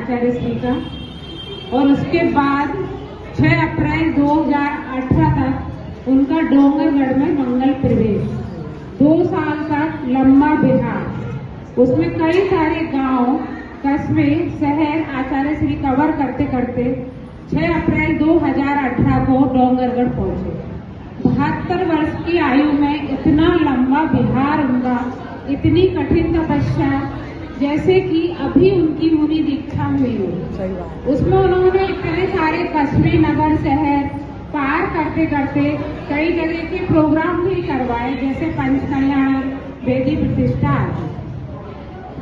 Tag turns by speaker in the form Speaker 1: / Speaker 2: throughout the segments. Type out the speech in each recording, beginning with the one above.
Speaker 1: आचार्य श्री का। और उसके बाद 6 अप्रैल 2018 तक उनका डोंगरगढ़ में मंगल प्रवेश। 2 साल तक लंबा बिहार, उसमें कई सारे गांव, कस्बे, शहर आचार्य श्री कवर करते करते 6 अप्रैल 2018 को डोंगरगढ़ पहुंचे। 72 वर्ष की आयु में इतना लंबा बिहार उनका, इतनी कठिन तपस्या, जैसे कि अभी उनकी मुनि दीक्षा हुई हो। उसमें उन्होंने इतने सारे कस्बे, नगर, शहर पार करते करते कई जगह के प्रोग्राम भी करवाए, जैसे पंच कल्याण, वेदी प्रतिष्ठा आदि।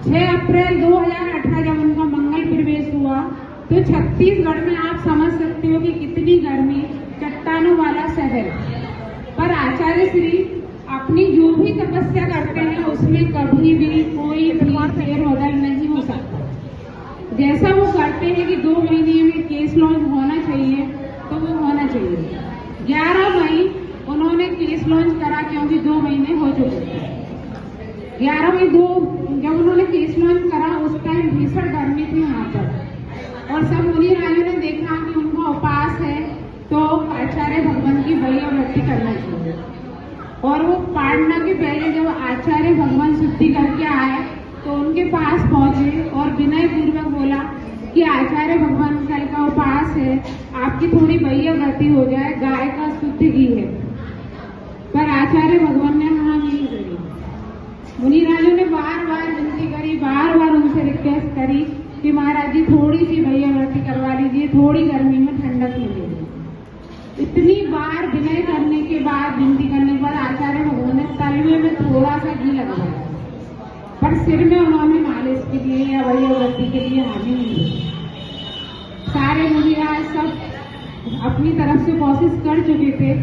Speaker 1: 6 अप्रैल 2018 जब उनका मंगल प्रवेश हुआ तो छत्तीसगढ़ में आप समझ सकते हो कि कितनी गर्मी, चट्टानों वाला शहर, पर आचार्य श्री अपनी जो भी तपस्या करते हैं उसमें कभी भी कोई फेरबदल नहीं हो सकता। जैसा वो करते हैं कि 2 महीने में केस लॉन्च होना चाहिए तो वो होना चाहिए। 11 मई उन्होंने केस लॉन्च करा, क्योंकि 2 महीने हो चुके थे। 11 मई जब उन्होंने केस लॉन्च करा उस टाइम भीषण गर्मी थी वहाँ पर, और सब मुनि राजों ने देखा कि उनका उपास है तो आचार्य भगवान की वैयावृत्ति करना चाहिए। और वो पाड़ना के पहले जब आचार्य भगवान शुद्धि करके आए तो उनके पास पहुंचे और विनय पूर्वक बोला कि आचार्य भगवान कल का उपास है, आपकी थोड़ी वैयावृत्ति हो जाए, गाय का शुद्ध घी है। पर आचार्य भगवान ने हाँ नहीं करी। मुनि राजों ने बार बार विनती करी, बार बार उनसे रिक्वेस्ट करी कि महाराज जी थोड़ी सी वैयावृत्ति करवा लीजिए, थोड़ी गर्मी में ठंडक मिलेगी। इतनी बार विनय करने के बाद, विनती करने के बाद आचार्य भगवान ने तलवे में थोड़ा सा घी लगाया, पर सिर में उन्होंने मालिश के लिए या वैयावृत्ति के लिए हानि नहीं दी। सारे मुनिराज सब अपनी तरफ से कोशिश कर चुके थे।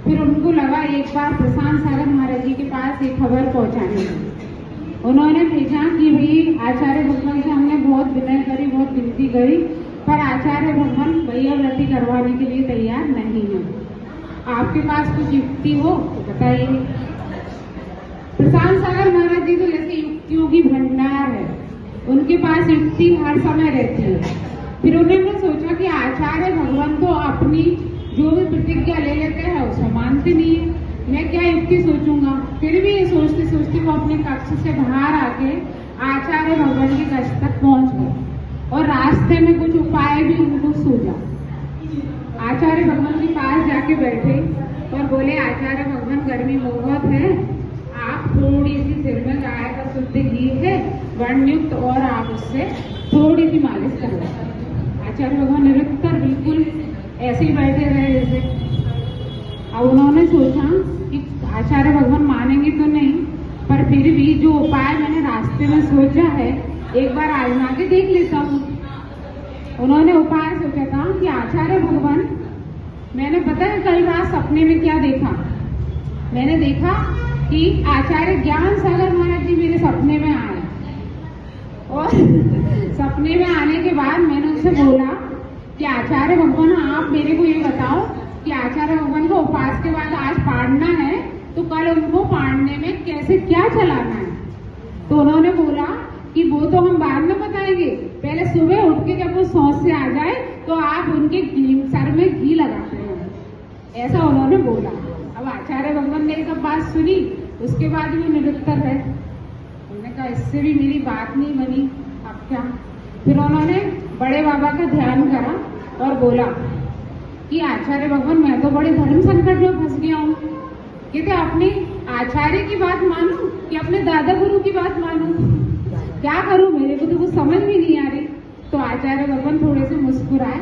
Speaker 1: फिर उनको लगा एक बार प्रशांत सागर महाराज जी के पास एक खबर पहुंचाने की। उन्होंने भेजा कि भाई आचार्य भगवान से हमने बहुत विनय करी, बहुत विनती करी, पर आचार्य भगवान वैयावृत्ति करवाने के लिए तैयार नहीं है। आपके पास कुछ युक्ति हो तो बताइए। प्रशांत सागर महाराज जी तो जैसे युक्तियों की भंडार है, उनके पास युक्ति हर समय रहती है। फिर उन्होंने सोचा कि आचार्य भगवान तो अपनी जो भी प्रतिज्ञा ले लेते हैं उसे मानते नहीं है, मैं क्या युक्ति सोचूंगा। फिर भी ये सोचते सोचते वो अपने कक्ष से बाहर आके आचार्य भगवान के कक्ष तक पहुंच गए, और रास्ते में कुछ उपाय भी उनको सूझा। आचार्य भगवान के पास जाके बैठे और बोले, आचार्य भगवान गर्मी बहुत है, आप थोड़ी सी सिर में गाय का शुद्ध घी है वर्णयुक्त, और आप उससे थोड़ी सी मालिश करवाइए। आचार्य भगवान निरुत्तर बिल्कुल ऐसे ही बैठे रहे जैसे। अब उन्होंने सोचा कि आचार्य भगवान मानेंगे तो नहीं, पर फिर भी जो उपाय मैंने रास्ते में सोचा है एक बार आजमा के देख लेता हूँ। उन्होंने उपाय सोचा था कि आचार्य भगवान, मैंने पता है कल रात सपने में क्या देखा। मैंने देखा कि आचार्य ज्ञान सागर महाराज जी मेरे सपने में आए, और सपने में आने के बाद मैंने उनसे बोला कि आचार्य भगवान आप मेरे को ये बताओ कि आचार्य भगवान को उपास के बाद आज पाड़ना है तो कल उनको पाड़ने में कैसे क्या चलाना है। तो उन्होंने बोला कि वो तो हम बाद में बताएंगे, पहले सुबह उठ के जब वो सोच से आ जाए तो आप उनके सर में घी लगाते हैं, ऐसा उन्होंने बोला। अब आचार्य भगवान ने सब बात सुनी, उसके बाद वो निरुत्तर है। उन्होंने कहा इससे भी मेरी बात नहीं बनी, अब क्या। फिर उन्होंने बड़े बाबा का ध्यान करा और बोला कि आचार्य भगवान मैं तो बड़े धर्म संकट में फंस गया हूँ, कहते अपने आचार्य की बात मानूं कि अपने दादा गुरु की बात मानूं, क्या करूं, मेरे को तो कुछ समझ भी नहीं आ रही। तो आचार्य भगवान थोड़े से मुस्कुराए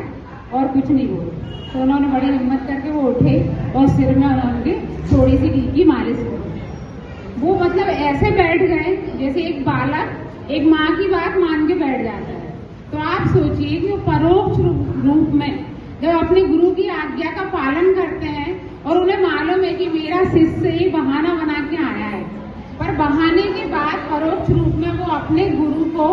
Speaker 1: और कुछ नहीं बोले। तो उन्होंने बड़ी हिम्मत करके वो उठे और सिर में उन्होंने थोड़ी सी घी की मालिश की। वो मतलब ऐसे बैठ गए जैसे एक बालक एक माँ की बात मान के बैठ जाता है। तो आप सोचिए कि वो परोक्ष रूप में जब अपने गुरु की आज्ञा का पालन करते हैं और उन्हें मालूम है कि मेरा शिष्य ही बहाना बना के आया है, पर बहाने के बाद परोक्ष रूप में वो अपने गुरु को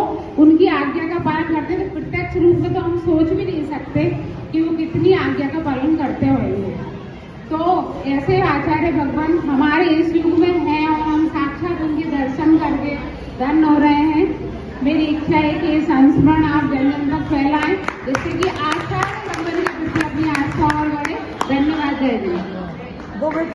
Speaker 1: उनकी आज्ञा का पालन करते हैं। तो प्रत्यक्ष रूप में तो हम सोच भी नहीं सकते कि वो कितनी आज्ञा का पालन करते होंगे। तो ऐसे आचार्य भगवान हमारे इस युग में है और हम साक्षात उनके दर्शन करके धन्य हो रहे हैं। मेरी इच्छा है कि ये संस्मरण आप जन जन तक जिससे कि आचार्य संबंधी अपनी आस्था और बढ़े। धन्यवाद। जय हिंद।